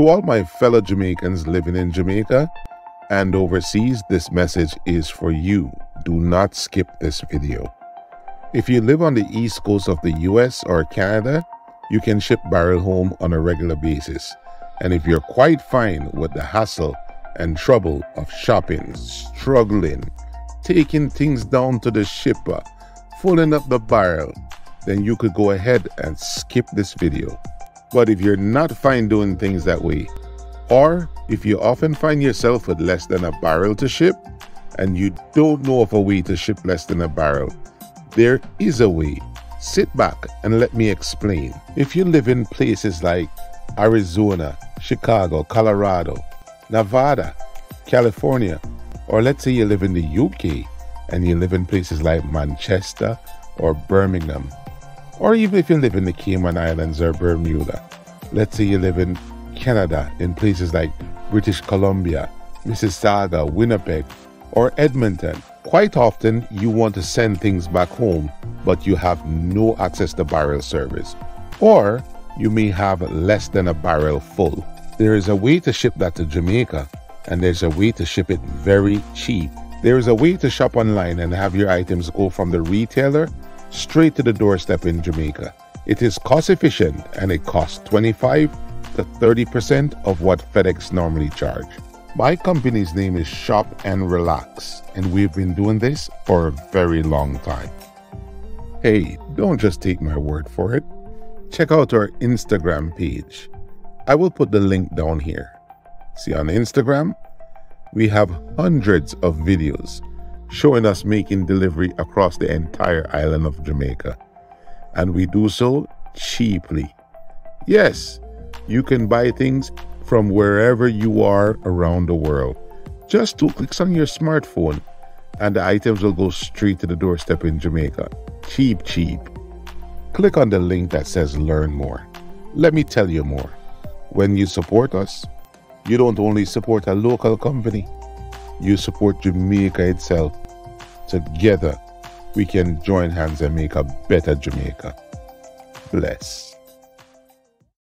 To all my fellow Jamaicans living in Jamaica and overseas, this message is for you. Do not skip this video. If you live on the east coast of the US or Canada, you can ship barrel home on a regular basis. And if you're quite fine with the hassle and trouble of shopping, struggling, taking things down to the shipper, filling up the barrel, then you could go ahead and skip this video. But if you're not fine doing things that way, or if you often find yourself with less than a barrel to ship and you don't know of a way to ship less than a barrel, there is a way. Sit back and let me explain. If you live in places like Arizona, Chicago, Colorado, Nevada, California, or let's say you live in the UK and you live in places like Manchester or Birmingham, or even if you live in the Cayman Islands or Bermuda, let's say you live in Canada in places like British Columbia, Mississauga, Winnipeg, or Edmonton, quite often you want to send things back home, but you have no access to barrel service, or you may have less than a barrel full. There is a way to ship that to Jamaica, and there's a way to ship it very cheap. There is a way to shop online and have your items go from the retailer straight to the doorstep in Jamaica. It is cost efficient and it costs 25 to 30% of what FedEx normally charge. My company's name is Shop and Relax, and we've been doing this for a very long time. Hey, don't just take my word for it. Check out our Instagram page. I will put the link down here. See, on Instagram, we have hundreds of videos showing us making delivery across the entire island of Jamaica. And we do so cheaply. Yes, you can buy things from wherever you are around the world. Just 2 clicks on your smartphone and the items will go straight to the doorstep in Jamaica. Cheap. Click on the link that says learn more. Let me tell you more. When you support us, you don't only support a local company, you support Jamaica itself. Together, we can join hands and make a better Jamaica. Bless.